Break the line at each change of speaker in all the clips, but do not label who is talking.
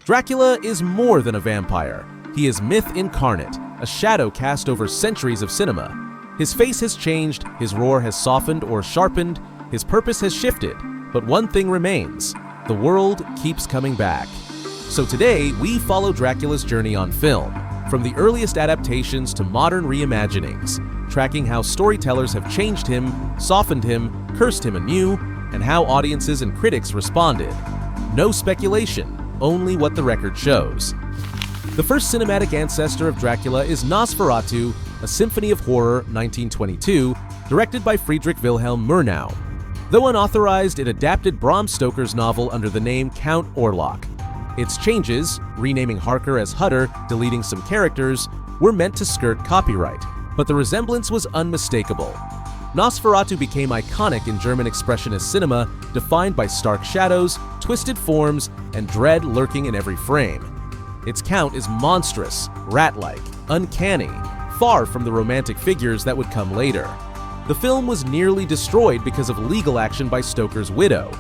Dracula is more than a vampire. He is myth incarnate, a shadow cast over centuries of cinema. His face has changed, his roar has softened or sharpened, his purpose has shifted, but one thing remains: the world keeps coming back. So today, we follow Dracula's journey on film, from the earliest adaptations to modern reimaginings, tracking how storytellers have changed him, softened him, cursed him anew, and how audiences and critics responded. No speculation, only what the record shows. The first cinematic ancestor of Dracula is Nosferatu, a symphony of horror, 1922, directed by Friedrich Wilhelm Murnau. Though unauthorized, it adapted Bram Stoker's novel under the name Count Orlok. Its changes, renaming Harker as Hutter, deleting some characters, were meant to skirt copyright, but the resemblance was unmistakable. Nosferatu became iconic in German expressionist cinema, defined by stark shadows, twisted forms, and dread lurking in every frame. Its count is monstrous, rat-like, uncanny, far from the romantic figures that would come later. The film was nearly destroyed because of legal action by Stoker's widow.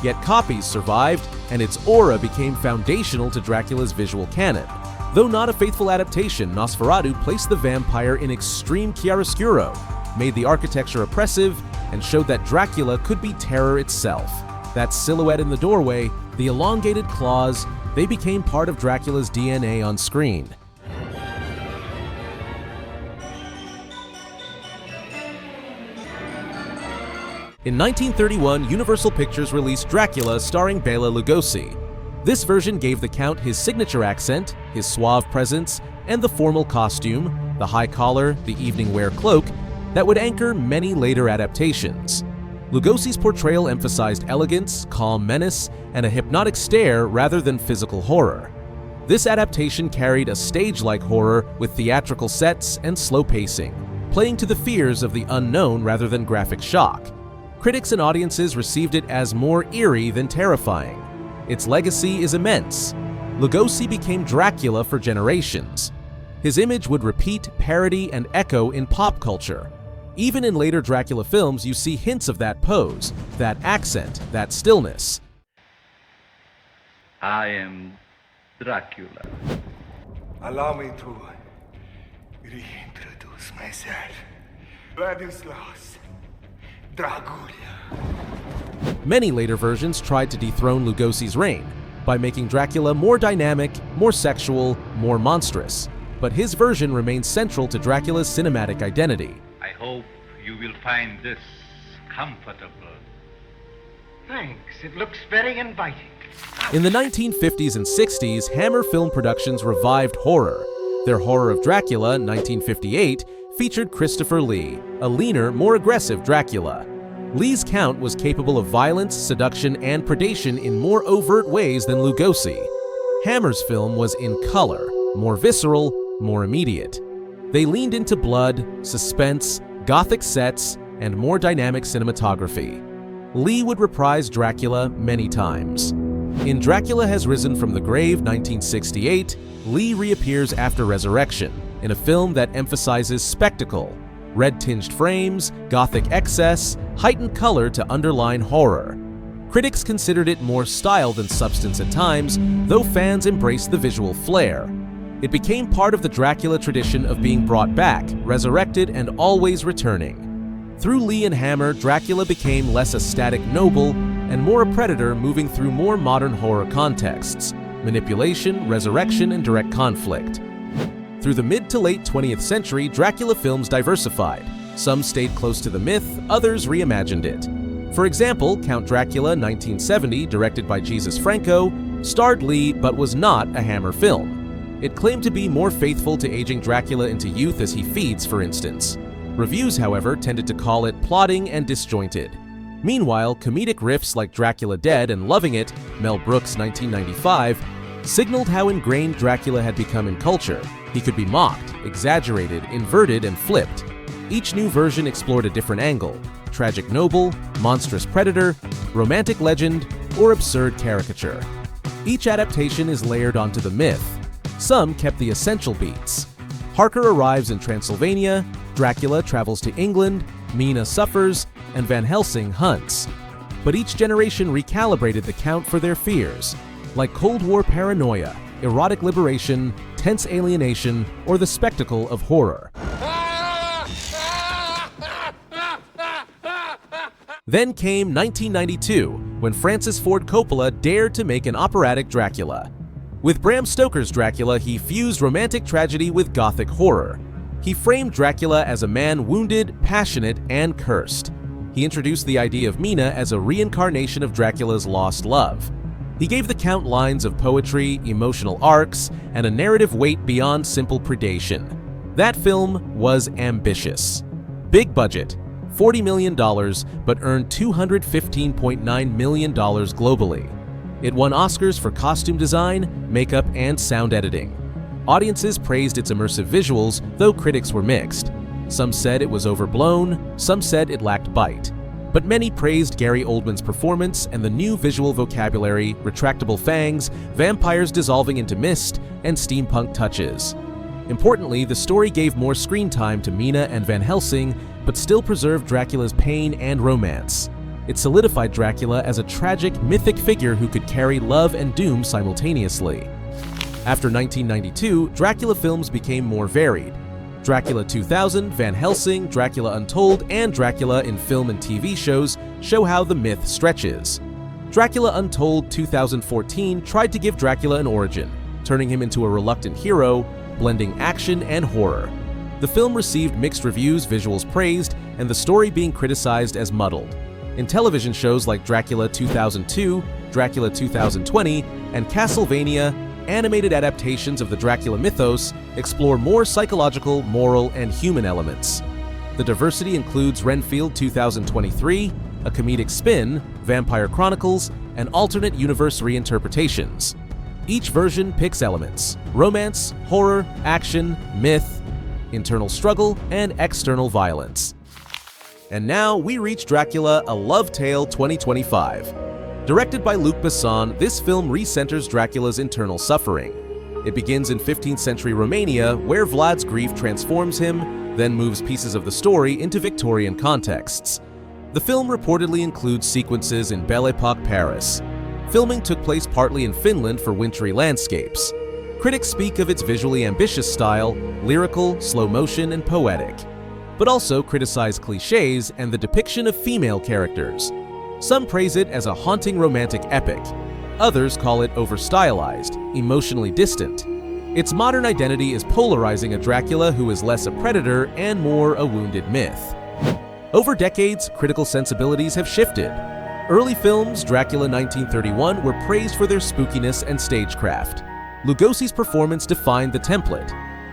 Yet copies survived, and its aura became foundational to Dracula's visual canon. Though not a faithful adaptation, Nosferatu placed the vampire in extreme chiaroscuro, made the architecture oppressive, and showed that Dracula could be terror itself. That silhouette in the doorway, the elongated claws, they became part of Dracula's DNA on screen. In 1931, Universal Pictures released Dracula starring Bela Lugosi. This version gave the Count his signature accent, his suave presence, and the formal costume, the high collar, the evening wear cloak, that would anchor many later adaptations. Lugosi's portrayal emphasized elegance, calm menace, and a hypnotic stare rather than physical horror. This adaptation carried a stage-like horror with theatrical sets and slow pacing, playing to the fears of the unknown rather than graphic shock. Critics and audiences received it as more eerie than terrifying. Its legacy is immense. Lugosi became Dracula for generations. His image would repeat, parody, and echo in pop culture. Even in later Dracula films, you see hints of that pose, that accent, that stillness.
I am Dracula.
Allow me to reintroduce myself. Vladislaus Dracula.
Many later versions tried to dethrone Lugosi's reign by making Dracula more dynamic, more sexual, more monstrous. But his version remains central to Dracula's cinematic identity.
I hope you will find this comfortable.
Thanks, it looks very inviting.
In the 1950s and 60s, Hammer Film Productions revived horror. Their Horror of Dracula, 1958, featured Christopher Lee, a leaner, more aggressive Dracula. Lee's Count was capable of violence, seduction, and predation in more overt ways than Lugosi. Hammer's film was in color, more visceral, more immediate. They leaned into blood, suspense, gothic sets, and more dynamic cinematography. Lee would reprise Dracula many times. In Dracula Has Risen from the Grave, 1968, Lee reappears after resurrection, in a film that emphasizes spectacle, red-tinged frames, gothic excess, heightened color to underline horror. Critics considered it more style than substance at times, though fans embraced the visual flair. It became part of the Dracula tradition of being brought back, resurrected, and always returning. Through Lee and Hammer, Dracula became less a static noble and more a predator moving through more modern horror contexts: manipulation, resurrection, and direct conflict. Through the mid to late 20th century, Dracula films diversified. Some stayed close to the myth, others reimagined it. For example, Count Dracula, 1970, directed by Jesus Franco, starred Lee but was not a Hammer film. It claimed to be more faithful to aging Dracula into youth as he feeds, for instance. Reviews, however, tended to call it plotting and disjointed. Meanwhile, comedic riffs like Dracula Dead and Loving It, Mel Brooks' 1995, signaled how ingrained Dracula had become in culture. He could be mocked, exaggerated, inverted, and flipped. Each new version explored a different angle: tragic noble, monstrous predator, romantic legend, or absurd caricature. Each adaptation is layered onto the myth. Some kept the essential beats. Harker arrives in Transylvania, Dracula travels to England, Mina suffers, and Van Helsing hunts. But each generation recalibrated the Count for their fears. like Cold War paranoia, erotic liberation, tense alienation, or the spectacle of horror. Then came 1992, when Francis Ford Coppola dared to make an operatic Dracula. With Bram Stoker's Dracula, he fused romantic tragedy with gothic horror. He framed Dracula as a man wounded, passionate, and cursed. He introduced the idea of Mina as a reincarnation of Dracula's lost love. He gave the Count lines of poetry, emotional arcs, and a narrative weight beyond simple predation. That film was ambitious. Big budget, $40 million, but earned $215.9 million globally. It won Oscars for costume design, makeup, and sound editing. Audiences praised its immersive visuals, though critics were mixed. Some said it was overblown, some said it lacked bite. But many praised Gary Oldman's performance and the new visual vocabulary, retractable fangs, vampires dissolving into mist, and steampunk touches. Importantly, the story gave more screen time to Mina and Van Helsing, but still preserved Dracula's pain and romance. It solidified Dracula as a tragic, mythic figure who could carry love and doom simultaneously. After 1992, Dracula films became more varied. Dracula 2000, Van Helsing, Dracula Untold, and Dracula in film and TV shows show how the myth stretches. Dracula Untold 2014 tried to give Dracula an origin, turning him into a reluctant hero, blending action and horror. The film received mixed reviews, visuals praised, and the story being criticized as muddled. In television shows like Dracula 2002, Dracula 2020, and Castlevania, animated adaptations of the Dracula mythos explore more psychological, moral, and human elements. The diversity includes Renfield 2023, a comedic spin, Vampire Chronicles, and alternate universe reinterpretations. Each version picks elements: romance, horror, action, myth, internal struggle, and external violence. And now we reach Dracula, A Love Tale 2025. Directed by Luc Besson, this film recenters Dracula's internal suffering. It begins in 15th century Romania, where Vlad's grief transforms him, then moves pieces of the story into Victorian contexts. The film reportedly includes sequences in Belle Epoque Paris. Filming took place partly in Finland for wintry landscapes. Critics speak of its visually ambitious style, lyrical, slow motion, and poetic, but also criticize cliches and the depiction of female characters. Some praise it as a haunting romantic epic. Others call it over-stylized, emotionally distant. Its modern identity is polarizing a Dracula who is less a predator and more a wounded myth. Over decades, critical sensibilities have shifted. Early films, Dracula 1931, were praised for their spookiness and stagecraft. Lugosi's performance defined the template.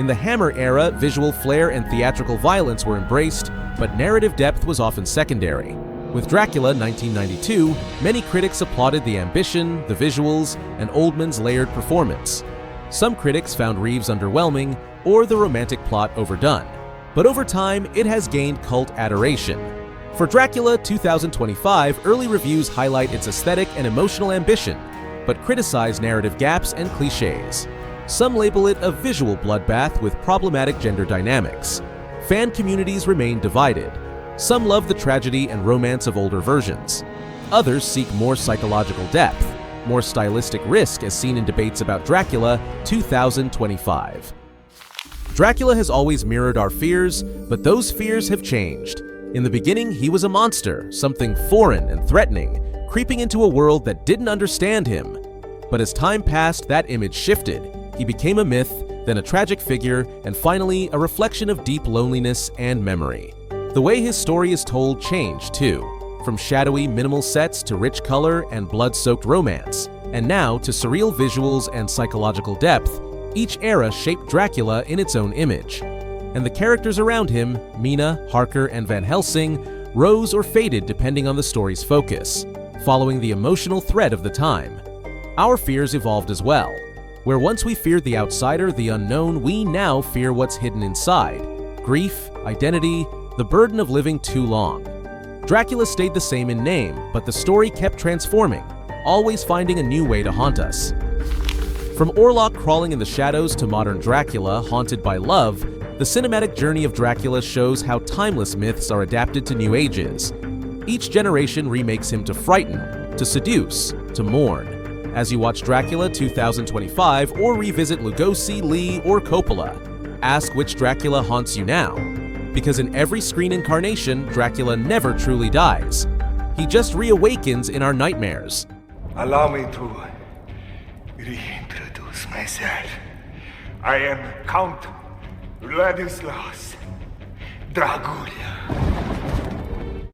In the Hammer era, visual flair and theatrical violence were embraced, but narrative depth was often secondary. With Dracula 1992, many critics applauded the ambition, the visuals, and Oldman's layered performance. Some critics found Reeves underwhelming or the romantic plot overdone, but over time it has gained cult adoration. For Dracula 2025, early reviews highlight its aesthetic and emotional ambition, but criticize narrative gaps and cliches. Some label it a visual bloodbath with problematic gender dynamics. Fan communities remain divided. Some love the tragedy and romance of older versions. Others seek more psychological depth, more stylistic risk as seen in debates about Dracula 2025. Dracula has always mirrored our fears, but those fears have changed. In the beginning, he was a monster, something foreign and threatening, creeping into a world that didn't understand him. But as time passed, that image shifted. He became a myth, then a tragic figure, and finally a reflection of deep loneliness and memory. The way his story is told changed, too, from shadowy, minimal sets to rich color and blood-soaked romance, and now to surreal visuals and psychological depth. Each era shaped Dracula in its own image. And the characters around him, Mina, Harker, and Van Helsing, rose or faded depending on the story's focus, following the emotional thread of the time. Our fears evolved as well. Where once we feared the outsider, the unknown, we now fear what's hidden inside. Grief, identity, the burden of living too long. Dracula stayed the same in name, but the story kept transforming, always finding a new way to haunt us. From Orlok crawling in the shadows to modern Dracula haunted by love, the cinematic journey of Dracula shows how timeless myths are adapted to new ages. Each generation remakes him to frighten, to seduce, to mourn. As you watch Dracula 2025 or revisit Lugosi, Lee, or Coppola, ask which Dracula haunts you now. Because in every screen incarnation, Dracula never truly dies. He just reawakens in our nightmares.
Allow me to reintroduce myself. I am Count Vladislaus Dracula.